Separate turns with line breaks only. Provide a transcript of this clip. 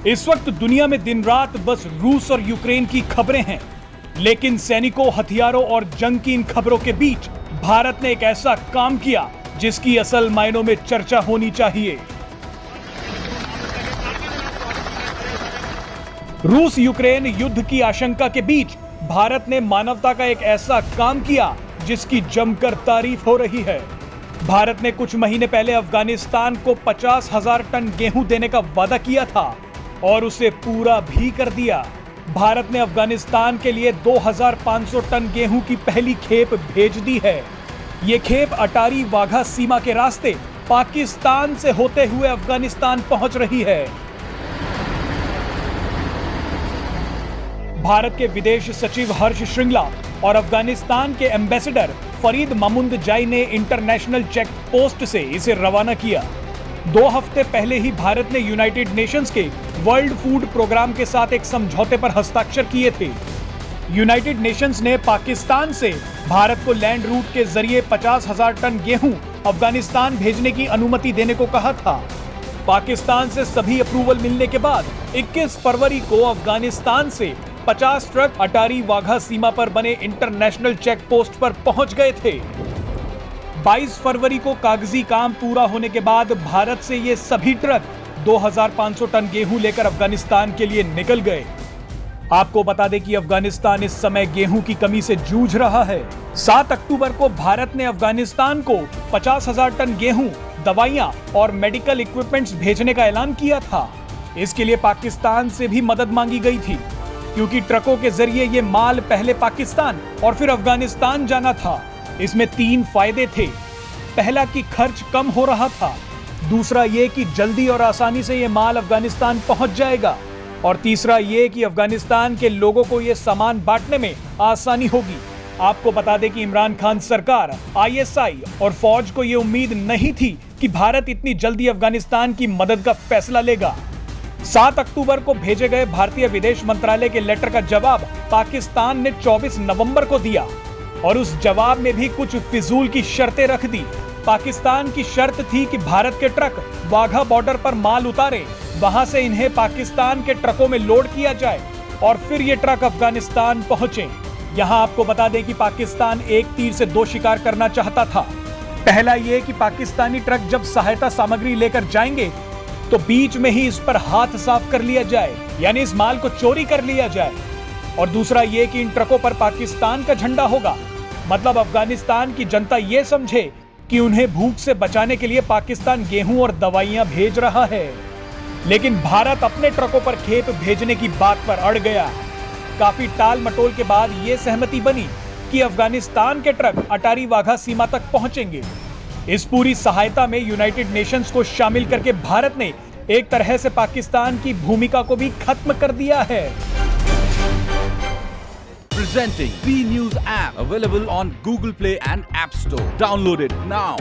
इस वक्त दुनिया में दिन रात बस रूस और यूक्रेन की खबरें हैं, लेकिन सैनिकों, हथियारों और जंग की इन खबरों के बीच भारत ने एक ऐसा काम किया जिसकी असल मायनों में चर्चा होनी चाहिए। रूस यूक्रेन युद्ध की आशंका के बीच भारत ने मानवता का एक ऐसा काम किया जिसकी जमकर तारीफ हो रही है। भारत ने कुछ महीने पहले अफगानिस्तान को 50,000 टन गेहूं देने का वादा किया था और उसे पूरा भी कर दिया। भारत ने अफगानिस्तान के लिए 2,500 टन गेहूं की पहली खेप भेज दी है। ये खेप अटारी वाघा सीमा के रास्ते पाकिस्तान से होते हुए अफगानिस्तान पहुंच रही है। भारत के विदेश सचिव हर्ष श्रृंगला और अफगानिस्तान के एम्बेसडर फरीद मामुंदजाई ने इंटरनेशनल चेक पोस्ट से इसे रवाना किया। 2 हफ्ते पहले ही भारत ने यूनाइटेड नेशंस के वर्ल्ड फूड प्रोग्राम के साथ एक समझौते पर हस्ताक्षर किए थे। यूनाइटेड नेशंस ने पाकिस्तान से भारत को लैंड रूट के जरिए 50,000 टन गेहूं अफगानिस्तान भेजने की अनुमति देने को कहा था। पाकिस्तान से सभी अप्रूवल मिलने के बाद 21 फरवरी को अफगानिस्तान से 50 ट्रक अटारी वाघा सीमा पर बने इंटरनेशनल चेक पोस्ट पर पहुंच गए थे। 22 फरवरी को कागजी काम पूरा होने के बाद भारत से ये सभी ट्रक 2,500 टन गेहूं लेकर अफगानिस्तान के लिए निकल गए। आपको बता दें कि अफगानिस्तान इस समय गेहूं की कमी से जूझ रहा है। 7 अक्टूबर को भारत ने अफगानिस्तान को 50,000 टन गेहूं, दवाइयां और मेडिकल इक्विपमेंट्स भेजने का ऐलान किया था। इसके लिए पाकिस्तान से भी मदद मांगी गई थी, क्योंकि ट्रकों के जरिए ये माल पहले पाकिस्तान और फिर अफगानिस्तान जाना था। इसमें 3 फायदे थे। पहला कि खर्च कम हो रहा था, दूसरा ये कि जल्दी और आसानी से ये माल अफगानिस्तान पहुंच जाएगा, और तीसरा ये कि अफगानिस्तान के लोगों को ये सामान बांटने में आसानी होगी। आपको बता दें कि इमरान खान सरकार, ISI और फौज को ये उम्मीद नहीं थी कि भारत इतनी जल्दी अफगानिस्तान की मदद का फैसला लेगा। 7 अक्टूबर को भेजे गए भारतीय विदेश मंत्रालय के लेटर का जवाब पाकिस्तान ने 24 नवंबर को दिया, और उस जवाब में भी कुछ फिजूल की शर्तें रख दी। पाकिस्तान की शर्त थी कि भारत के ट्रक वाघा बॉर्डर पर माल उतारे, वहां से इन्हें पाकिस्तान के ट्रकों में लोड किया जाए और फिर ये ट्रक अफगानिस्तान पहुंचे। यहां आपको बता दें कि पाकिस्तान एक तीर से 2 शिकार करना चाहता था। पहला ये कि पाकिस्तानी ट्रक जब सहायता सामग्री लेकर जाएंगे तो बीच में ही इस पर हाथ साफ कर लिया जाए, यानी इस माल को चोरी कर लिया जाए। और दूसरा ये कि इन ट्रकों पर पाकिस्तान का झंडा होगा, मतलब अफगानिस्तान की जनता ये समझे कि उन्हें भूख से बचाने के लिए पाकिस्तान गेहूं और दवाइयां भेज रहा है। लेकिन भारत अपने ट्रकों पर खेप भेजने की बात पर अड़ गया। काफी टाल मटोल के बाद यह सहमति बनी कि अफगानिस्तान के ट्रक अटारी वाघा सीमा तक पहुंचेंगे। इस पूरी सहायता में यूनाइटेड नेशंस को शामिल करके भारत ने एक तरह से पाकिस्तान की भूमिका को भी खत्म कर दिया है।
Presenting B News app available on Google Play and App Store. Download it now.